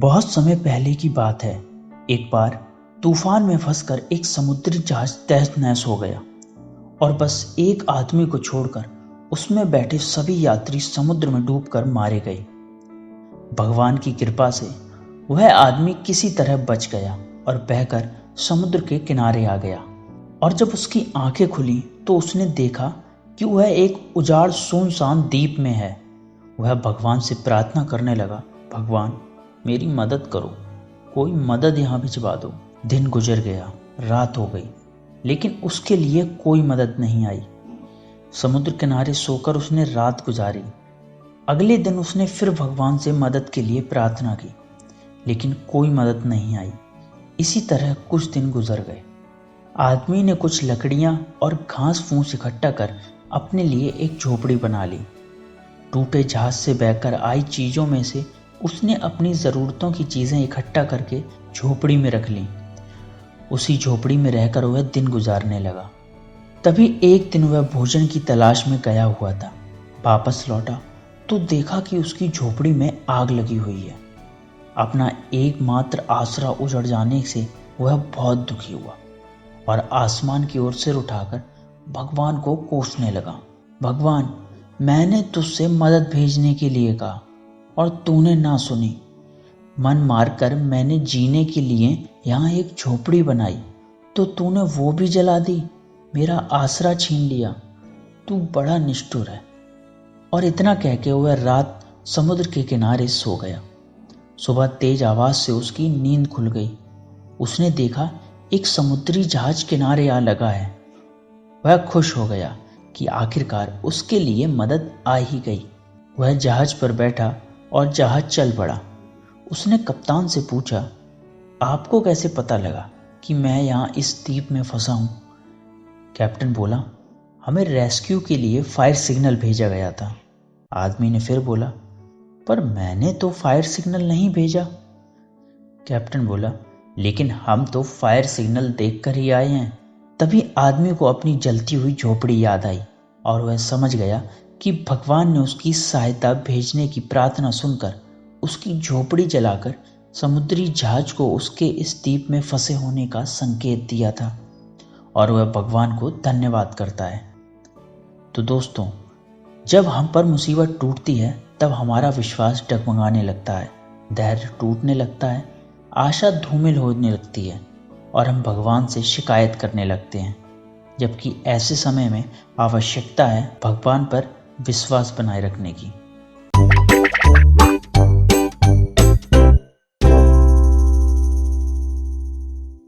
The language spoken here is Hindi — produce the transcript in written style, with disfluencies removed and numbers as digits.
बहुत समय पहले की बात है। एक बार तूफान में फंसकर एक समुद्री जहाज तहस नहस हो गया और बस एक आदमी को छोड़कर उसमें बैठे सभी यात्री समुद्र में डूबकर मारे गए। भगवान की कृपा से वह आदमी किसी तरह बच गया और बहकर समुद्र के किनारे आ गया। और जब उसकी आंखें खुली तो उसने देखा कि वह एक उजाड़ सुनसान द्वीप में है। वह भगवान से प्रार्थना करने लगा, भगवान मेरी मदद करो, कोई मदद यहाँ भिजवा दो। दिन गुजर गया, रात हो गई, लेकिन उसके लिए कोई मदद नहीं आई। समुद्र किनारे सोकर उसने रात गुजारी। अगले दिन उसने फिर भगवान से मदद के लिए प्रार्थना की, लेकिन कोई मदद नहीं आई। इसी तरह कुछ दिन गुजर गए। आदमी ने कुछ लकड़ियां और घास फूस इकट्ठा कर अपने लिए एक झोपड़ी बना ली। टूटे जहाज से बहकर आई चीजों में से उसने अपनी ज़रूरतों की चीज़ें इकट्ठा करके झोपड़ी में रख ली। उसी झोपड़ी में रहकर वह दिन गुजारने लगा। तभी एक दिन वह भोजन की तलाश में गया हुआ था। वापस लौटा तो देखा कि उसकी झोपड़ी में आग लगी हुई है। अपना एकमात्र आसरा उजड़ जाने से वह बहुत दुखी हुआ और आसमान की ओर सिर उठाकर भगवान को कोसने लगा, भगवान मैंने तुझसे मदद भेजने के लिए कहा और तूने ना सुनी। मन मारकर मैंने जीने के लिए यहाँ एक झोपड़ी बनाई तो तूने वो भी जला दी, मेरा आसरा छीन लिया। तू बड़ा निष्ठुर है। और इतना कह के वह रात समुद्र के किनारे सो गया। सुबह तेज आवाज से उसकी नींद खुल गई। उसने देखा एक समुद्री जहाज किनारे आ लगा है। वह खुश हो गया कि आखिरकार उसके लिए मदद आ ही गई। वह जहाज पर बैठा और जहाज चल पड़ा। उसने कप्तान से पूछा, आपको कैसे पता लगा कि मैं यहाँ इस द्वीप में फंसा हूँ? कैप्टन बोला, हमें रेस्क्यू के लिए फायर सिग्नल भेजा गया था। आदमी ने फिर बोला, पर मैंने तो फायर सिग्नल नहीं भेजा। कैप्टन बोला, लेकिन हम तो फायर सिग्नल देखकर ही आए हैं। तभी आदमी को अपनी जलती हुई झोपड़ी याद आई और वह समझ गया कि भगवान ने उसकी सहायता भेजने की प्रार्थना सुनकर उसकी झोपड़ी जलाकर समुद्री जहाज को उसके इस द्वीप में फंसे होने का संकेत दिया था और वह भगवान को धन्यवाद करता है। तो दोस्तों, जब हम पर मुसीबत टूटती है तब हमारा विश्वास डगमगाने लगता है, धैर्य टूटने लगता है, आशा धूमिल होने लगती है और हम भगवान से शिकायत करने लगते हैं। जबकि ऐसे समय में आवश्यकता है भगवान पर विश्वास बनाए रखने की।